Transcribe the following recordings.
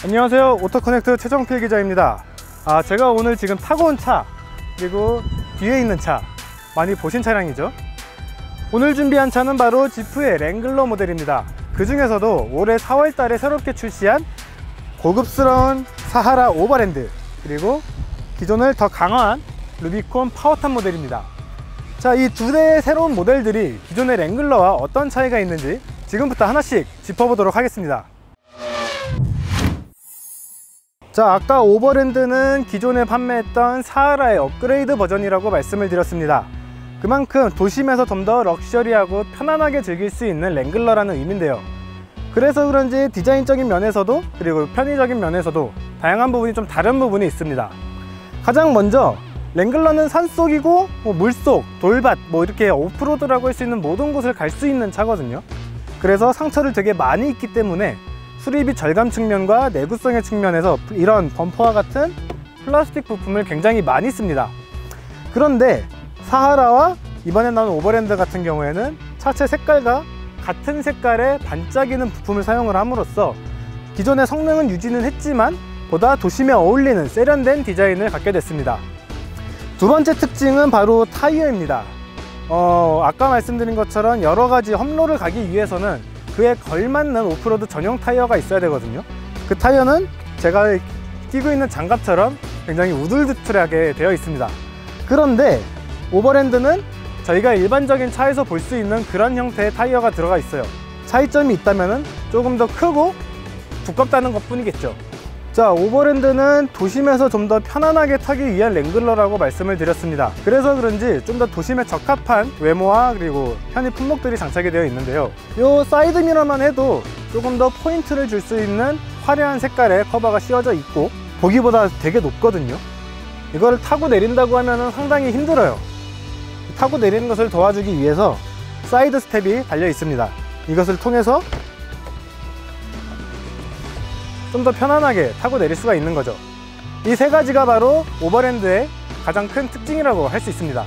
안녕하세요, 오토커넥트 최정필 기자입니다. 제가 오늘 지금 타고 온 차, 그리고 뒤에 있는 차 많이 보신 차량이죠. 오늘 준비한 차는 바로 지프의 랭글러 모델입니다. 그 중에서도 올해 4월 달에 새롭게 출시한 고급스러운 사하라 오버랜드, 그리고 기존을 더 강화한 루비콘 파워탑 모델입니다. 자, 이 두 대의 새로운 모델들이 기존의 랭글러와 어떤 차이가 있는지 지금부터 하나씩 짚어보도록 하겠습니다. 자, 아까 오버랜드는 기존에 판매했던 사하라의 업그레이드 버전이라고 말씀을 드렸습니다. 그만큼 도심에서 좀 더 럭셔리하고 편안하게 즐길 수 있는 랭글러라는 의미인데요. 그래서 그런지 디자인적인 면에서도 그리고 편의적인 면에서도 다양한 부분이 좀 다른 부분이 있습니다. 가장 먼저 랭글러는 산속이고 물속, 돌밭, 이렇게 오프로드라고 할 수 있는 모든 곳을 갈 수 있는 차거든요. 그래서 상처를 되게 많이 입기 때문에 수리비 절감 측면과 내구성의 측면에서 이런 범퍼와 같은 플라스틱 부품을 굉장히 많이 씁니다. 그런데 사하라와 이번에 나온 오버랜드 같은 경우에는 차체 색깔과 같은 색깔의 반짝이는 부품을 사용을 함으로써 기존의 성능은 유지는 했지만 보다 도심에 어울리는 세련된 디자인을 갖게 됐습니다. 두 번째 특징은 바로 타이어입니다. 아까 말씀드린 것처럼 여러가지 험로를 가기 위해서는 그에 걸맞는 오프로드 전용 타이어가 있어야 되거든요. 그 타이어는 제가 끼고 있는 장갑처럼 굉장히 우둘두툴하게 되어 있습니다. 그런데 오버랜드는 저희가 일반적인 차에서 볼 수 있는 그런 형태의 타이어가 들어가 있어요. 차이점이 있다면 조금 더 크고 두껍다는 것 뿐이겠죠. 자, 오버랜드는 도심에서 좀 더 편안하게 타기 위한 랭글러라고 말씀을 드렸습니다. 그래서 그런지 좀 더 도심에 적합한 외모와 그리고 편의 품목들이 장착이 되어 있는데요. 이 사이드 미러만 해도 조금 더 포인트를 줄 수 있는 화려한 색깔의 커버가 씌워져 있고 보기보다 되게 높거든요. 이거를 타고 내린다고 하면 상당히 힘들어요. 타고 내리는 것을 도와주기 위해서 사이드 스텝이 달려 있습니다. 이것을 통해서 좀 더 편안하게 타고 내릴 수가 있는 거죠. 이 세 가지가 바로 오버랜드의 가장 큰 특징이라고 할 수 있습니다.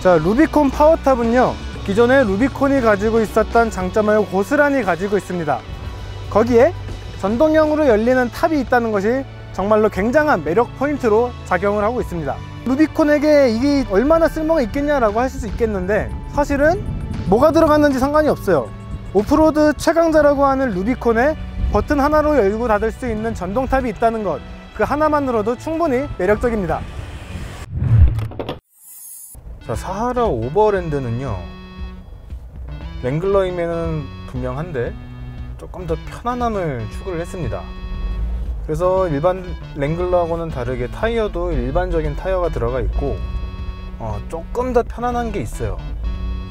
자, 루비콘 파워탑은요, 기존에 루비콘이 가지고 있었던 장점을 고스란히 가지고 있습니다. 거기에 전동형으로 열리는 탑이 있다는 것이 정말로 굉장한 매력 포인트로 작용을 하고 있습니다. 루비콘에게 이게 얼마나 쓸모가 있겠냐라고 하실 수 있겠는데, 사실은 뭐가 들어갔는지 상관이 없어요. 오프로드 최강자라고 하는 루비콘에 버튼 하나로 열고 닫을 수 있는 전동탑이 있다는 것, 그 하나만으로도 충분히 매력적입니다. 자, 사하라 오버랜드는요, 랭글러임에는 분명한데 조금 더 편안함을 추구를 했습니다. 그래서 일반 랭글러하고는 다르게 타이어도 일반적인 타이어가 들어가 있고 조금 더 편안한 게 있어요.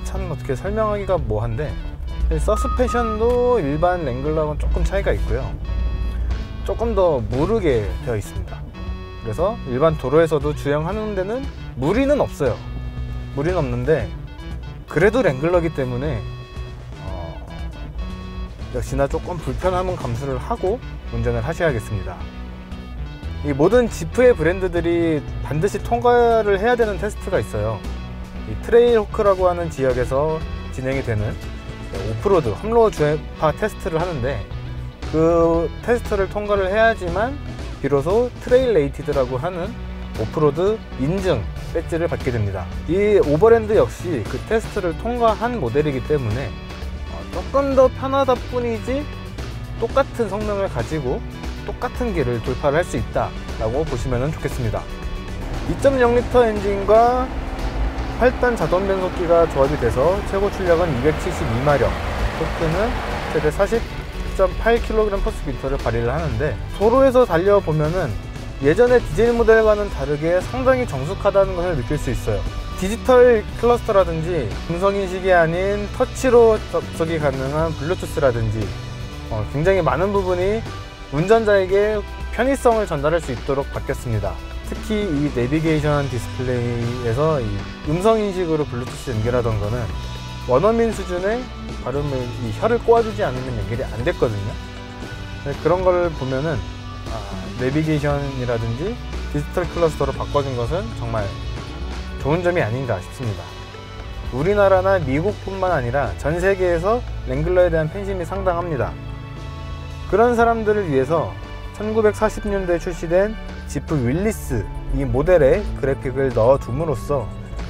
참 어떻게 설명하기가 뭐한데, 서스펜션도 일반 랭글러하고는 조금 차이가 있고요. 조금 더 무르게 되어 있습니다. 그래서 일반 도로에서도 주행하는 데는 무리는 없어요. 무리는 없는데 그래도 랭글러기 때문에 역시나 조금 불편함은 감수를 하고 운전을 하셔야겠습니다. 이 모든 지프의 브랜드들이 반드시 통과를 해야 되는 테스트가 있어요. 이 트레일호크라고 하는 지역에서 진행이 되는 오프로드 험로 주행파 테스트를 하는데, 그 테스트를 통과를 해야지만 비로소 트레일 레이티드라고 하는 오프로드 인증 배지를 받게 됩니다. 이 오버랜드 역시 그 테스트를 통과한 모델이기 때문에 조금 더 편하다 뿐이지 똑같은 성능을 가지고 똑같은 길을 돌파를 할 수 있다 라고 보시면 좋겠습니다. 2.0L 엔진과 8단 자동 변속기가 조합이 돼서 최고 출력은 272마력, 토크는 최대 40.8kg/m를 발휘를 하는데, 도로에서 달려보면은 예전의 디젤 모델과는 다르게 상당히 정숙하다는 것을 느낄 수 있어요. 디지털 클러스터라든지 음성인식이 아닌 터치로 접속이 가능한 블루투스라든지 굉장히 많은 부분이 운전자에게 편의성을 전달할 수 있도록 바뀌었습니다. 특히 이 내비게이션 디스플레이에서 이 음성인식으로 블루투스 연결하던 거는 원어민 수준의 발음을, 이 혀를 꼬아주지 않으면 연결이 안 됐거든요. 그런 걸 보면은 내비게이션이라든지 디지털 클러스터로 바꿔준 것은 정말 좋은 점이 아닌가 싶습니다. 우리나라나 미국뿐만 아니라 전 세계에서 랭글러에 대한 팬심이 상당합니다. 그런 사람들을 위해서 1940년대에 출시된 지프 윌리스 이 모델의 그래픽을 넣어둠으로써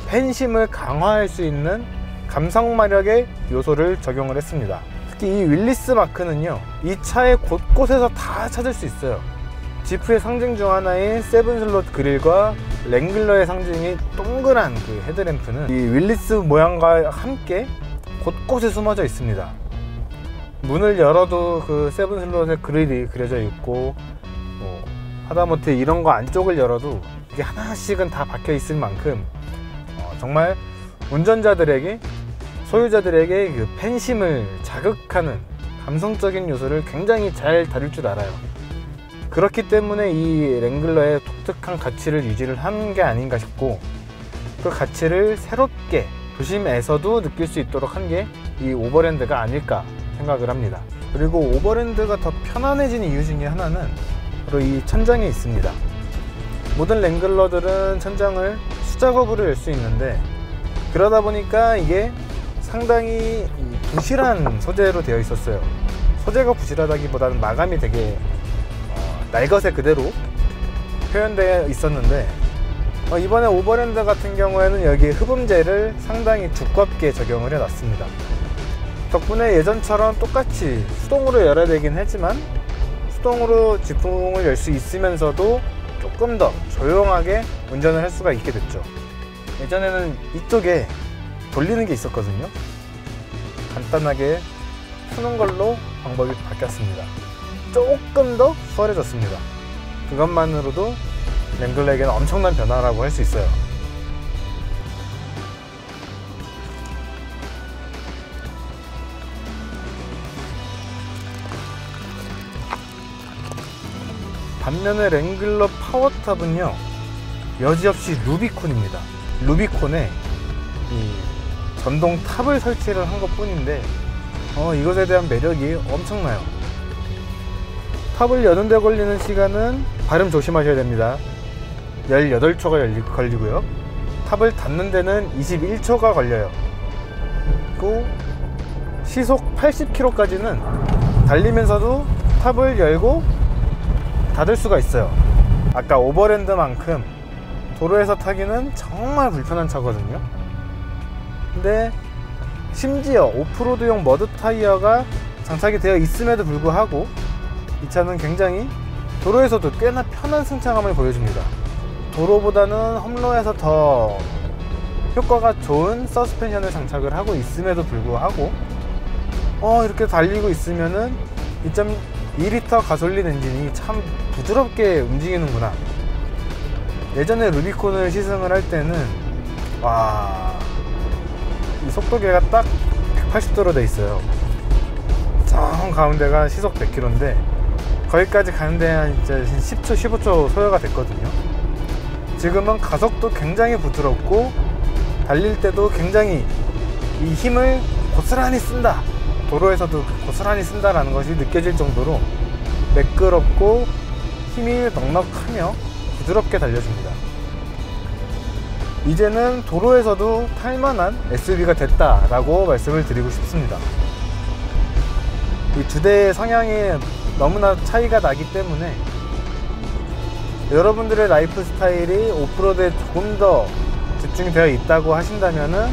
팬심을 강화할 수 있는 감성마력의 요소를 적용을 했습니다. 특히 이 윌리스 마크는요, 이 차의 곳곳에서 다 찾을 수 있어요. 지프의 상징 중 하나인 세븐 슬롯 그릴과 랭글러의 상징이 동그란 그 헤드램프는 이 윌리스 모양과 함께 곳곳에 숨어져 있습니다. 문을 열어도 그 세븐 슬롯의 그릴이 그려져 있고, 하다못해 이런 거 안쪽을 열어도 이게 하나씩은 다 박혀 있을 만큼 정말 운전자들에게, 소유자들에게 그 팬심을 자극하는 감성적인 요소를 굉장히 잘 다룰 줄 알아요. 그렇기 때문에 이 랭글러의 독특한 가치를 유지를 한 게 아닌가 싶고, 그 가치를 새롭게 도심에서도 느낄 수 있도록 한 게 이 오버랜드가 아닐까 생각을 합니다. 그리고 오버랜드가 더 편안해진 이유 중에 하나는 바로 이 천장에 있습니다. 모든 랭글러들은 천장을 수작업으로 열 수 있는데, 그러다 보니까 이게 상당히 부실한 소재로 되어 있었어요. 소재가 부실하다기보다는 마감이 되게 날것에 그대로 표현되어 있었는데, 이번에 오버랜드 같은 경우에는 여기에 흡음재를 상당히 두껍게 적용을 해놨습니다. 덕분에 예전처럼 똑같이 수동으로 열어야 되긴 했지만 수동으로 지붕을 열 수 있으면서도 조금 더 조용하게 운전을 할 수가 있게 됐죠. 예전에는 이쪽에 돌리는 게 있었거든요. 간단하게 푸는 걸로 방법이 바뀌었습니다. 조금 더 수월해졌습니다. 그것만으로도 랭글러에게는 엄청난 변화라고 할 수 있어요. 반면에 랭글러 파워탑은요, 여지없이 루비콘입니다. 루비콘에 이 전동 탑을 설치를 한 것 뿐인데 이것에 대한 매력이 엄청나요. 탑을 여는 데 걸리는 시간은 발음 조심하셔야 됩니다. 18초가 걸리고요. 탑을 닫는 데는 21초가 걸려요. 또 시속 80km까지는 달리면서도 탑을 열고 닫을 수가 있어요. 아까 오버랜드만큼 도로에서 타기는 정말 불편한 차거든요. 근데 심지어 오프로드용 머드 타이어가 장착이 되어 있음에도 불구하고 이 차는 굉장히 도로에서도 꽤나 편한 승차감을 보여줍니다. 도로보다는 홈로에서 더 효과가 좋은 서스펜션을 장착을 하고 있음에도 불구하고 이렇게 달리고 있으면은 2.2L 가솔린 엔진이 참 부드럽게 움직이는구나. 예전에 루비콘을 시승을 할 때는 이 속도계가 딱 180도로 돼 있어요. 정 가운데가 시속 100km인데 거기까지 가는데 한 10초, 15초 소요가 됐거든요. 지금은 가속도 굉장히 부드럽고 달릴 때도 굉장히 이 힘을 고스란히 쓴다, 도로에서도 고스란히 쓴다라는 것이 느껴질 정도로 매끄럽고 힘이 넉넉하며 부드럽게 달려줍니다. 이제는 도로에서도 탈만한 SUV가 됐다라고 말씀을 드리고 싶습니다. 이 두 대의 성향이 너무나 차이가 나기 때문에 여러분들의 라이프 스타일이 오프로드에 조금 더 집중이 되어 있다고 하신다면은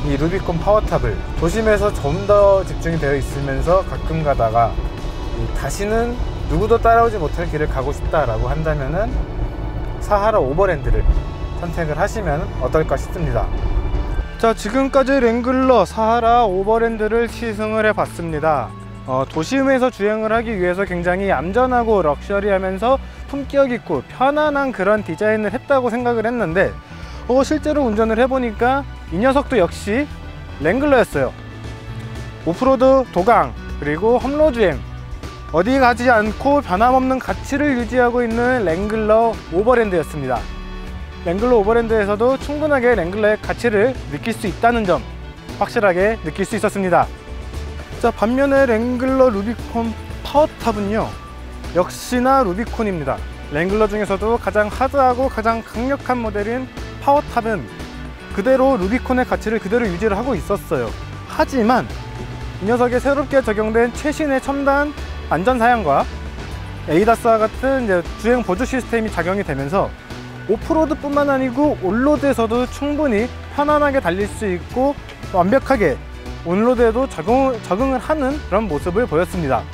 이 루비콘 파워탑을, 도심에서 좀 더 집중이 되어 있으면서 가끔 가다가 다시는 누구도 따라오지 못할 길을 가고 싶다라고 한다면은 사하라 오버랜드를 선택을 하시면 어떨까 싶습니다. 자, 지금까지 랭글러 사하라 오버랜드를 시승을 해봤습니다. 도심에서 주행을 하기 위해서 굉장히 얌전하고 럭셔리하면서 품격 있고 편안한 그런 디자인을 했다고 생각을 했는데 실제로 운전을 해보니까 이 녀석도 역시 랭글러였어요. 오프로드, 도강, 그리고 험로주행 어디 가지 않고 변함없는 가치를 유지하고 있는 랭글러 오버랜드였습니다. 랭글러 오버랜드에서도 충분하게 랭글러의 가치를 느낄 수 있다는 점 확실하게 느낄 수 있었습니다. 자, 반면에 랭글러 루비콘 파워탑은요, 역시나 루비콘입니다. 랭글러 중에서도 가장 하드하고 가장 강력한 모델인 파워탑은 그대로 루비콘의 가치를 그대로 유지를 하고 있었어요. 하지만 이 녀석에 새롭게 적용된 최신의 첨단 안전사양과 에이다스와 같은 이제 주행 보조 시스템이 작용이 되면서 오프로드 뿐만 아니고 온로드에서도 충분히 편안하게 달릴 수 있고 완벽하게 온로드에도 적응을 하는 그런 모습을 보였습니다.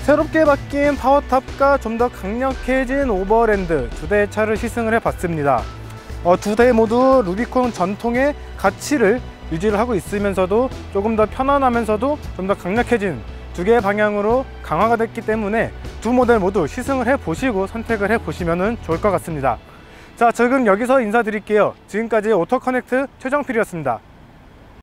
새롭게 바뀐 파워탑과 좀 더 강력해진 오버랜드 두 대의 차를 시승을 해봤습니다. 두 대 모두 루비콘 전통의 가치를 유지를 하고 있으면서도 조금 더 편안하면서도 좀 더 강력해진 두 개의 방향으로 강화가 됐기 때문에 두 모델 모두 시승을 해보시고 선택을 해보시면 좋을 것 같습니다. 자, 지금 여기서 인사드릴게요. 지금까지 오토커넥트 최정필이었습니다.